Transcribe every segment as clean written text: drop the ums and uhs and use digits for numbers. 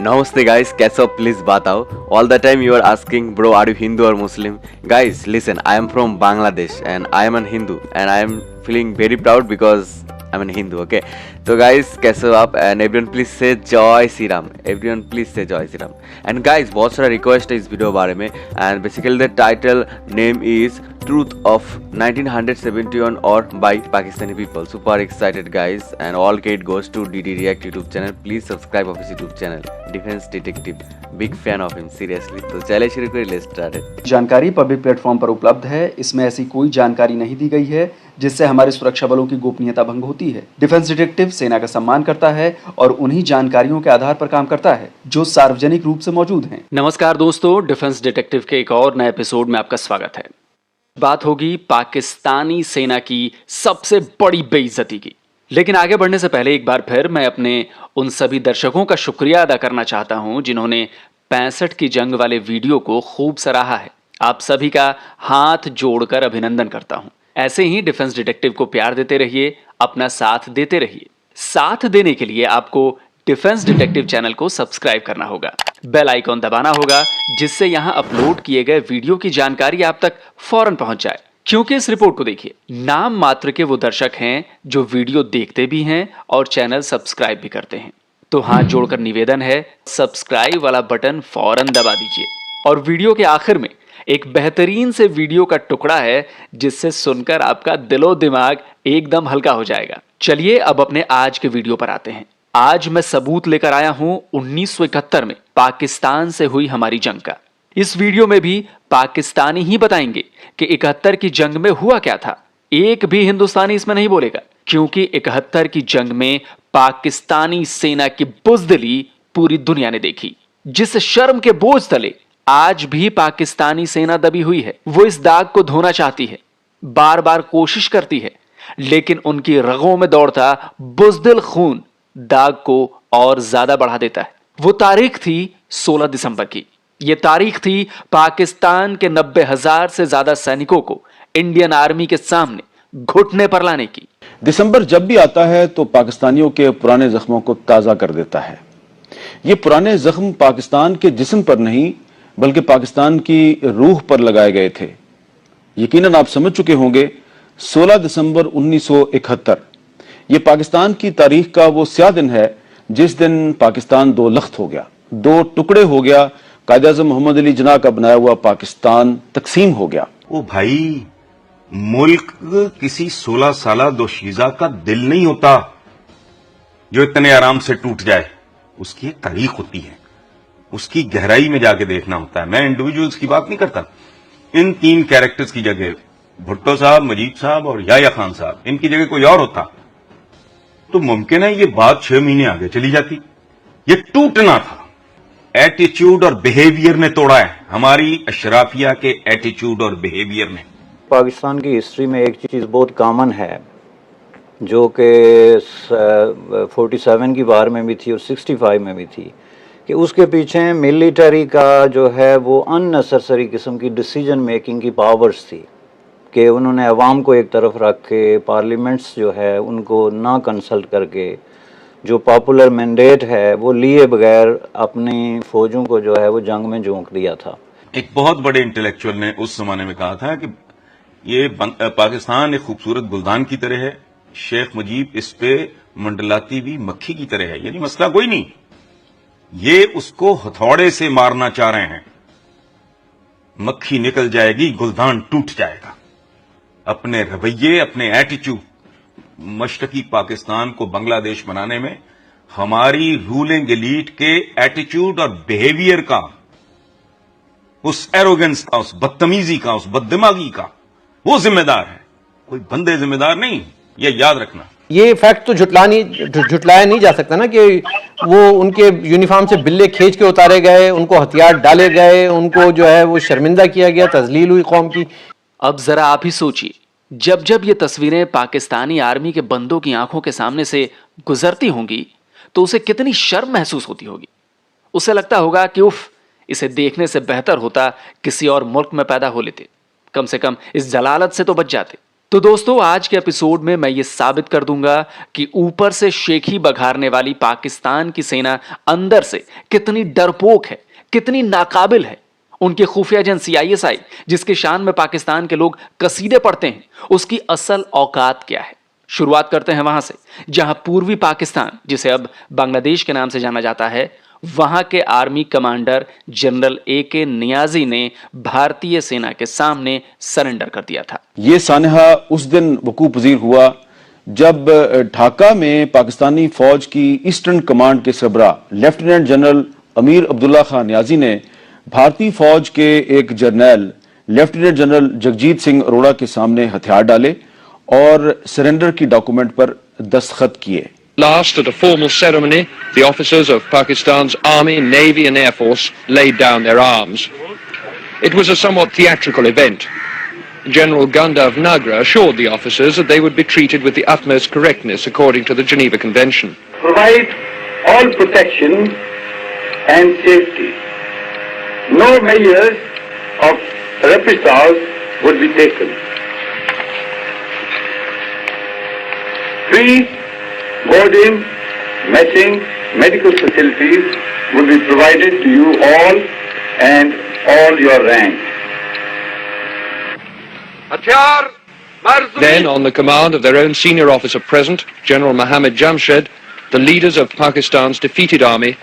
Namaste guys, कैसे हो please बताओ. All the time you are asking, bro, are you Hindu or Muslim? Guys, listen, I am from Bangladesh and I am a Hindu and I am feeling very proud because I'm a Hindu, okay? तो guys, कैसे हो आप? And everyone please say जय Shri Ram. Everyone please say जय Shri Ram. And guys, बहुत सारा request है इस वीडियो बारे में and basically the title name is Truth of 1971 or by Pakistani people. Super excited guys and all credit goes to DD React YouTube channel. Please subscribe of his YouTube channel. Defense Detective. Big fan of him seriously. तो चलिए शुरू करें, let's start it. जानकारी public platform पर उपलब्ध है. इसमें ऐसी कोई जानकारी नहीं दी गई है जिससे हमारे सुरक्षा बलों की गोपनीयता भंग होती है. डिफेंस डिटेक्टिव सेना का सम्मान करता है और उन्हीं जानकारियों के आधार पर काम करता है जो सार्वजनिक रूप से मौजूद हैं. नमस्कार दोस्तों, डिफेंस डिटेक्टिव के एक और नए एपिसोड में आपका स्वागत है. बात होगी पाकिस्तानी सेना की सबसे बड़ी बेइज्जती की. लेकिन आगे बढ़ने से पहले एक बार फिर मैं अपने उन सभी दर्शकों का शुक्रिया अदा करना चाहता हूं जिन्होंने 65 की जंग वाले वीडियो को खूब सराहा है. आप सभी का हाथ जोड़कर अभिनंदन करता हूं. ऐसे ही डिफेंस डिटेक्टिव को प्यार देते रहिए, अपना साथ देते रहिए. साथ देने के लिए आपको डिफेंस डिटेक्टिव चैनल को सब्सक्राइब करना होगा, बेल आइकॉन दबाना होगा जिससे यहां अपलोड किए गए वीडियो की जानकारी आप तक फौरन पहुंच जाए. क्योंकि इस रिपोर्ट को देखिए, नाम मात्र के वो दर्शक हैं जो वीडियो देखते भी हैं और चैनल सब्सक्राइब भी करते हैं. तो हाथ जोड़कर निवेदन है, सब्सक्राइब वाला बटन फौरन दबा दीजिए. और वीडियो के आखिर में एक बेहतरीन से वीडियो का टुकड़ा है जिससे सुनकर आपका दिलो दिमाग एकदम हल्का हो जाएगा. चलिए अब अपने आज के वीडियो पर आते हैं. आज मैं सबूत लेकर आया हूं 1971 में पाकिस्तान से हुई हमारी जंग का. इस वीडियो में भी पाकिस्तानी ही बताएंगे कि 71 की जंग में हुआ क्या था. एक भी हिंदुस्तानी इसमें नहीं बोलेगा, क्योंकि 71 की जंग में पाकिस्तानी सेना की बुज़दिली पूरी दुनिया ने देखी. जिस शर्म के बोझ तले आज भी पाकिस्तानी सेना दबी हुई है, वो इस दाग को धोना चाहती है, बार बार कोशिश करती है, लेकिन उनकी रगों में दौड़ता बुज़दिल खून दाग को और ज्यादा बढ़ा देता है. वो तारीख थी 16 दिसंबर की. ये तारीख थी पाकिस्तान के 90,000 से ज्यादा सैनिकों को इंडियन आर्मी के सामने घुटने पर लाने की. दिसंबर जब भी आता है तो पाकिस्तानियों के पुराने जख्मों को ताजा कर देता है. ये पुराने जख्म पाकिस्तान के जिस्म पर नहीं बल्कि पाकिस्तान की रूह पर लगाए गए थे. यकीनन आप समझ चुके होंगे 16 दिसंबर 1971 ये पाकिस्तान की तारीख का वो स्याह दिन है जिस दिन पाकिस्तान दो लख्त हो गया, दो टुकड़े हो गया. कायद-ए-आज़म मोहम्मद अली जिन्ना का बनाया हुआ पाकिस्तान तकसीम हो गया. ओ भाई, मुल्क किसी 16 साला दोशीजा का दिल नहीं होता जो इतने आराम से टूट जाए. उसकी एक तारीख होती है, उसकी गहराई में जाके देखना होता है. मैं इंडिविजुअल्स की बात नहीं करता. इन तीन कैरेक्टर्स की जगह भुट्टो साहब, मजीद साहब और याह्या खान साहब, इनकी जगह कोई और होता तो मुमकिन है ये बात 6 महीने आगे चली जाती. ये टूटना था. एटीट्यूड और बिहेवियर ने तोड़ा है, हमारी अशराफिया के एटीट्यूड और बिहेवियर ने. पाकिस्तान की हिस्ट्री में एक चीज़ बहुत कॉमन है जो कि 47 की वार में भी थी और 65 में भी थी, कि उसके पीछे मिलिटरी का जो है वो अननेसेसरी किस्म की डिसीजन मेकिंग की पावर्स थी कि उन्होंने अवाम को एक तरफ रख के, पार्लियामेंट्स जो है उनको ना कंसल्ट करके, जो पॉपुलर मैंडेट है वो लिए बगैर अपनी फौजों को जो है वो जंग में झोंक दिया था. एक बहुत बड़े इंटेलेक्चुअल ने उस जमाने में कहा था कि ये पाकिस्तान एक खूबसूरत गुलदान की तरह है, शेख मुजीब इस पे मंडलाती हुई मक्खी की तरह है. यानी मसला कोई नहीं, ये उसको हथौड़े से मारना चाह रहे हैं. मक्खी निकल जाएगी, गुलदान टूट जाएगा. अपने रवैये, अपने एटीट्यूड, मशरकी पाकिस्तान को बांग्लादेश बनाने में हमारी रूलिंग एलीट के एटीट्यूड और बिहेवियर का, उस एरोगेंस का, उस बदतमीजी का, उस बददिमागी का वो जिम्मेदार है, कोई बंदे जिम्मेदार नहीं. ये याद रखना. ये फैक्ट तो झुटलाया नहीं जा सकता ना कि वो उनके यूनिफॉर्म से बिल्ले खींच के उतारे गए, उनको हथियार डाले गए, उनको जो है वो शर्मिंदा किया गया, तजलील हुई कौम की. अब जरा आप ही सोचिए, जब जब ये तस्वीरें पाकिस्तानी आर्मी के बंदों की आंखों के सामने से गुजरती होंगी तो उसे कितनी शर्म महसूस होती होगी. उसे लगता होगा कि उफ, इसे देखने से बेहतर होता किसी और मुल्क में पैदा हो लेते, कम से कम इस जलालत से तो बच जाते. तो दोस्तों, आज के एपिसोड में मैं ये साबित कर दूंगा कि ऊपर से शेखी बघारने वाली पाकिस्तान की सेना अंदर से कितनी डरपोक है, कितनी नाकाबिल है। उनकी खुफिया एजेंसी ISI, जिसके शान में पाकिस्तान के लोग कसीदे पढ़ते हैं, उसकी असल औकात क्या है। शुरुआत करते हैं वहां से जहां पूर्वी पाकिस्तान, जिसे अब बांग्लादेश के नाम से जाना जाता है, वहां के army commander general AK Niazi ने भारतीय सेना के सामने सरेंडर कर दिया था। ये सानहा उस दिन वकूफ पजीर हुआ जब ढाका में पाकिस्तानी फौज की ईस्टर्न कमांड के सरबरा lieutenant general Amir Abdullah Khan Niazi ने भारतीय फौज के एक जर्नैल लेफ्टिनेंट जनरल जगजीत सिंह अरोड़ा के सामने हथियार डाले और सरेंडर की डॉक्यूमेंट पर दस्तखत किए। Last, at a formal ceremony, the officers of Pakistan's Army, Navy and Air Force laid down their arms. It was a somewhat theatrical event. General Gandharv Nagra assured the officers that they would be treated with the utmost correctness according to the Geneva Convention. Provide all protection and safety. No measures of reprisals would be taken. Free boarding, messing, medical facilities will be provided to you all and all your rank. Then, on the command of their own senior officer present, General Mohammad Jamshed, the leaders of Pakistan's defeated army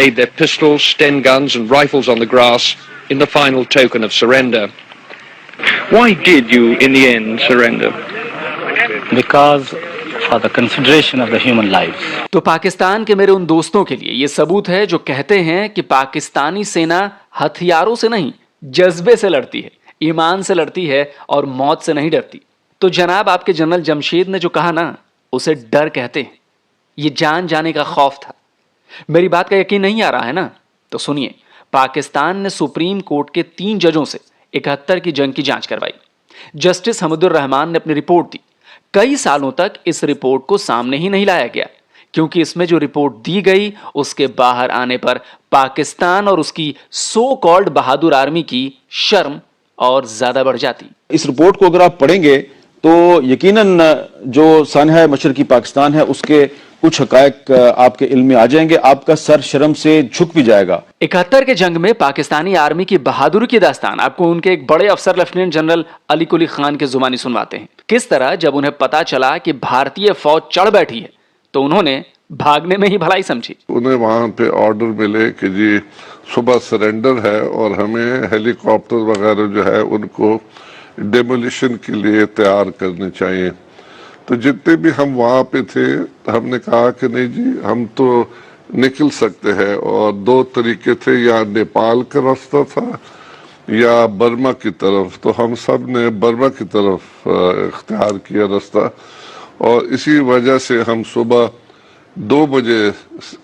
laid their pistols, Sten guns and rifles on the grass in the final token of surrender. Why did you, in the end, surrender? Because for the consideration of the human lives. तो पाकिस्तान के मेरे उन दोस्तों के लिए ये सबूत है जो कहते हैं कि पाकिस्तानी सेना हथियारों से नहीं, जज्बे से लड़ती है, ईमान से लड़ती है और मौत से नहीं डरती। तो जनाब, आपके जनरल जमशेद ने जो कहा ना, उसे डर कहते हैं। ये जान जाने का खौफ था। मेरी बात का यकीन नहीं आ रहा है ना? तो सुनिए, पाकिस्तान ने सुप्रीम कोर्ट के 3 जजों से 71 की जंग की जांच करवाई। जस्टिस हमीदुर रहमान ने अपनी रिपोर्ट दी। कई सालों तक इस रिपोर्ट को सामने ही नहीं लाया गया, क्योंकि इसमें जो रिपोर्ट दी गई उसके बाहर आने पर पाकिस्तान और उसकी सो कॉल्ड बहादुर आर्मी की शर्म और ज्यादा बढ़ जाती। इस रिपोर्ट को अगर आप पढ़ेंगे तो यकीनन जो सानहा मशरकी पाकिस्तान है उसके कुछ हकायक आपके इल्म में आ जाएंगे, आपका सर शर्म से झुक भी जाएगा। 71 के जंग में पाकिस्तानी आर्मी की बहादुरी की दास्तान आपको उनके एक बड़े अफसर लेफ्टिनेंट जनरल अली कुली खान के जुबानी सुनवाते हैं। किस तरह जब उन्हें पता चला कि भारतीय फौज चढ़ बैठी है तो उन्होंने भागने में ही भलाई समझी। उन्हें वहां पे ऑर्डर मिले कि जी सुबह सरेंडर है और हमें हेलीकॉप्टर वगैरह जो है उनको डेमोलिशन के लिए तैयार करने चाहिए। तो जितने भी हम वहां पे थे, हमने कहा कि नहीं जी, हम तो निकल सकते हैं। और 2 तरीके थे, या नेपाल का रास्ता था या बर्मा की तरफ। तो हम सब ने बर्मा की तरफ इख्तियार किया रास्ता, और इसी वजह से हम सुबह 2 बजे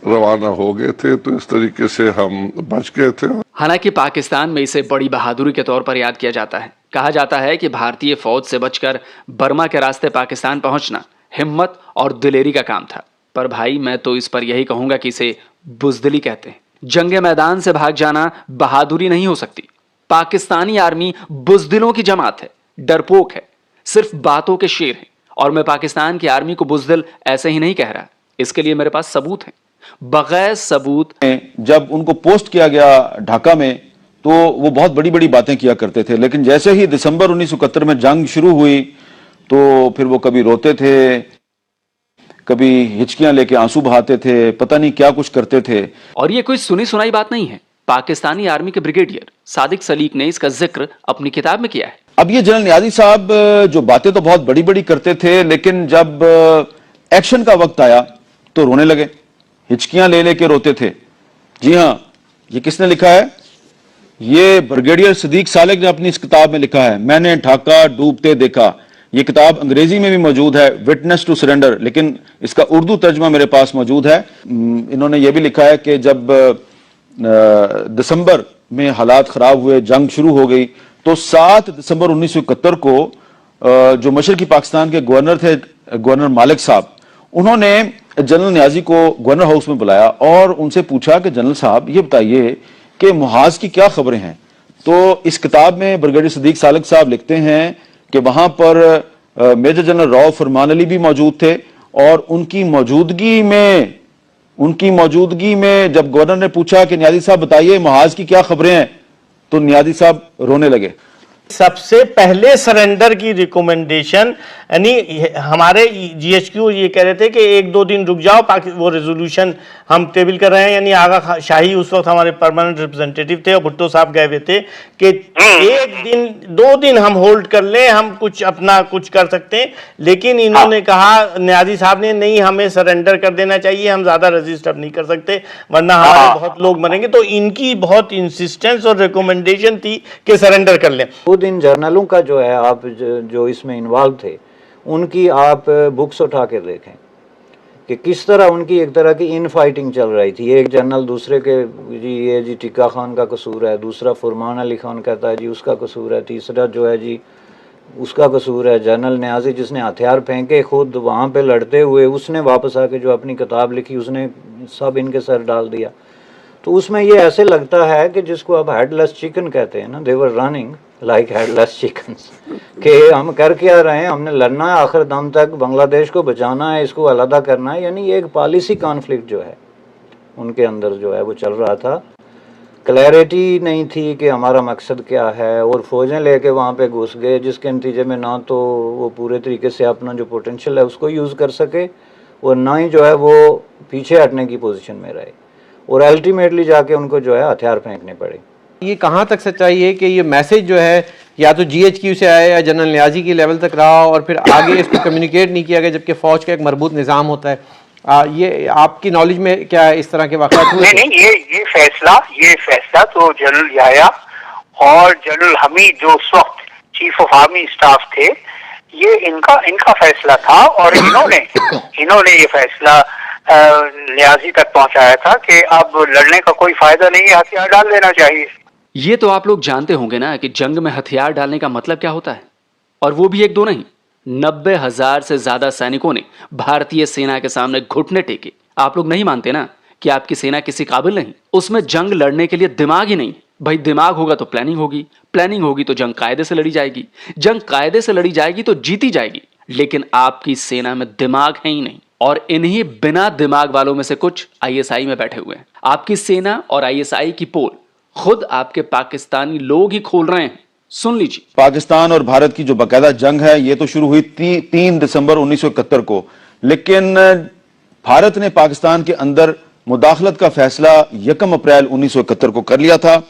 रवाना हो गए थे। तो इस तरीके से हम बच गए थे। हालांकि पाकिस्तान में इसे बड़ी बहादुरी के तौर पर याद किया जाता है। कहा जाता है कि भारतीय फौज से बचकर बर्मा के रास्ते पाकिस्तान पहुंचना हिम्मत और दिलेरी का काम था। पर भाई, मैं तो इस पर यही कहूंगा कि इसे बुजदिली कहते हैं। जंगे मैदान से भाग जाना बहादुरी नहीं हो सकती। पाकिस्तानी आर्मी बुजदिलों की जमात है, डरपोक है, सिर्फ बातों के शेर हैं। और मैं पाकिस्तान की आर्मी को बुजदिल ऐसे ही नहीं कह रहा, इसके लिए मेरे पास सबूत हैं। बगैर सबूत जब उनको पोस्ट किया गया ढाका में तो वो बहुत बड़ी बड़ी बातें किया करते थे, लेकिन जैसे ही दिसंबर 1971 में जंग शुरू हुई तो फिर वो कभी रोते थे, कभी हिचकियां लेके आंसू बहाते थे, पता नहीं क्या कुछ करते थे। और ये कोई सुनी सुनाई बात नहीं है। पाकिस्तानी आर्मी के ब्रिगेडियर सादिक सलीक ने इसका जिक्र अपनी किताब में किया है। अब ये जनरल नियाजी साहब जो बातें तो बहुत बड़ी बड़ी करते थे, लेकिन जब एक्शन का वक्त आया तो रोने लगे, हिचकियां ले लेके रोते थे। जी हाँ, ये किसने लिखा है? ये ब्रिगेडियर सदीक सालिक ने अपनी इस किताब में लिखा है, मैंने ढाका डूबते देखा। ये किताब अंग्रेजी में भी मौजूद है, विटनेस टू सरेंडर, लेकिन इसका उर्दू तर्जमा मेरे पास मौजूद है। इन्होंने ये भी लिखा है कि जब दिसंबर में हालात खराब हुए, जंग शुरू हो गई, तो 7 दिसंबर 1971 को जो मशरकी पाकिस्तान के गवर्नर थे, गवर्नर मालिक साहब, उन्होंने जनरल नियाजी को गवर्नर हाउस में बुलाया और उनसे पूछा कि जनरल साहब ये बताइए कि मुहाज की क्या खबरें हैं। तो इस किताब में ब्रिगेडियर सदीक सालिक साहब लिखते हैं कि वहां पर मेजर जनरल राव फरमान अली भी मौजूद थे, और उनकी मौजूदगी में जब गवर्नर ने पूछा कि नियाज़ी साहब बताइए महाज की क्या खबरें हैं, तो नियाज़ी साहब रोने लगे। सबसे पहले सरेंडर की रिकमेंडेशन, यानी हमारे जीएचक्यू ये कह रहे थे कि 1-2 दिन रुक जाओ, वो रेजोल्यूशन हम टेबल कर रहे हैं, यानी आगा शाही उस वक्त हमारे परमानेंट रिप्रेजेंटेटिव थे और भुट्टो साहब गए हुए थे कि 1 दिन 2 दिन हम होल्ड कर लें, हम कुछ अपना कुछ कर सकते हैं। लेकिन इन्होंने कहा, नियाज़ी साहब ने, नहीं हमें सरेंडर कर देना चाहिए, हम ज्यादा रजिस्ट अब नहीं कर सकते वरना हमारे बहुत लोग मरेंगे। तो इनकी बहुत इंसिस्टेंस और रिकमेंडेशन थी कि सरेंडर कर लें। इन जर्नलों का जो है, आप जो इसमें इन्वॉल्व थे उनकी आप बुक्स उठा के देखें कि किस तरह उनकी एक तरह की इन फाइटिंग चल रही थी। एक जनरल दूसरे के जी ये जी टिक्का खान का कसूर है, दूसरा फरमान अली खान कहता है जी उसका कसूर है, तीसरा जो है जी उसका कसूर है। जनरल न्याजी जिसने हथियार फेंके खुद वहाँ पे लड़ते हुए, उसने वापस आके जो अपनी किताब लिखी उसने सब इनके सर डाल दिया। तो उसमें ये ऐसे लगता है कि जिसको अब हेडलेस चिकन कहते हैं ना, they were running like headless chickens, कि हम कर क्या रहे हैं, हमने लड़ना है आखिर दम तक, बांग्लादेश को बचाना है, इसको अलग करना है। यानी एक पॉलिसी कॉन्फ्लिक्ट जो है उनके अंदर जो है वो चल रहा था। क्लैरिटी नहीं थी कि हमारा मकसद क्या है, और फौजें लेके वहाँ पे घुस गए जिसके नतीजे में ना तो वो पूरे तरीके से अपना जो पोटेंशियल है उसको यूज़ कर सके, और ना ही जो है वो पीछे हटने की पोजीशन में रहे, और अल्टीमेटली जाके उनको जो है हथियार फेंकने पड़े। ये कहाँ तक सच्चाई है कि ये मैसेज जो है या तो जीएचक्यू से आया या जनरल न्याजी की लेवल तक रहा और फिर आगे इसको कम्युनिकेट नहीं किया गया, जबकि फौज का एक मरबूत निज़ाम होता है। ये आपकी नॉलेज में क्या इस तरह के वाक़यात हुए? नहीं, ये फैसला तो जनरल याया और जनरल हमीद जो उस वक्त चीफ ऑफ आर्मी स्टाफ थे, ये इनका फैसला था, और इन्होंने ये फैसला न्याजी तक पहुंचाया था कि अब लड़ने का कोई फायदा नहीं है, हथियार डाल देना चाहिए। ये तो आप लोग जानते होंगे ना कि जंग में हथियार डालने का मतलब क्या होता है, और वो भी 1-2 नहीं, 90,000 से ज्यादा सैनिकों ने भारतीय सेना के सामने घुटने टेके। आप लोग नहीं मानते ना कि आपकी सेना किसी काबिल नहीं, उसमें जंग लड़ने के लिए दिमाग ही नहीं। भाई दिमाग होगा तो प्लानिंग होगी, प्लानिंग होगी तो जंग कायदे से लड़ी जाएगी, जंग कायदे से लड़ी जाएगी तो जीती जाएगी। लेकिन आपकी सेना में दिमाग है ही नहीं, और इन्हीं बिना दिमाग वालों में से कुछ आईएसआई में बैठे हुए हैं। आपकी सेना और आईएसआई की पोल खुद आपके पाकिस्तानी लोग ही खोल रहे हैं। सुन लीजिए, पाकिस्तान और भारत की जो बाकायदा जंग है ये तो शुरू हुई 3 दिसंबर 1971 को, लेकिन भारत ने पाकिस्तान के अंदर मुदाखलत का फैसला 1 अप्रैल 1971 को कर लिया था।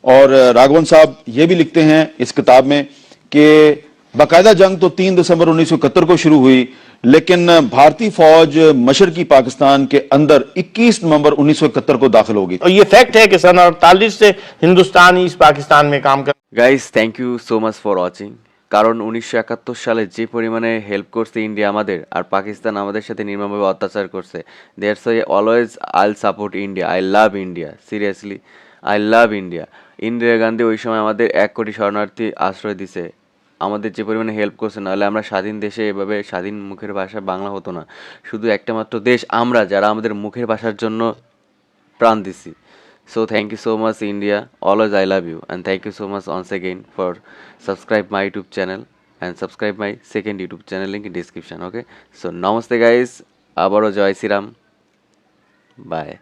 और राघवन साहब ये भी लिखते हैं इस किताब में कि बाकायदा जंग तो 3 दिसंबर 1971 को शुरू हुई, लेकिन भारतीय फौज मशरकी पाकिस्तान के अंदर 21 नवंबर 1971 को दाखिल होगी। और ये फैक्ट है कि सन 48 से हिंदुस्तान इस पाकिस्तान में काम कर। Guys thank you so much for watching. কারণ 1971 সালে যে পরিমাণে হেল্প করছে ইন্ডিয়া আমাদের, আর পাকিস্তান আমাদের সাথে নির্মমভাবে অত্যাচার করছে, দ্যাটস ওয়াই অলওয়েজ আইল support India. I love India, seriously I love India. Indira Gandhi ওই সময় আমাদের 1 কোটি শরণার্থী আশ্রয় দিছে, আমাদের যে পরিমাণে হেল্প করছে, নাহলে আমরা স্বাধীন দেশে এভাবে স্বাধীন মুখের ভাষা বাংলা হতো না। শুধু একটা মাত্র দেশ আমরা যারা আমাদের মুখের ভাষার জন্য প্রাণ দিছি। So thank you so much India, always I love you, and thank you so much once again for subscribe my YouTube channel and subscribe my second YouTube channel, link in description. Okay, so namaste guys, abaro joy Sri Ram, bye.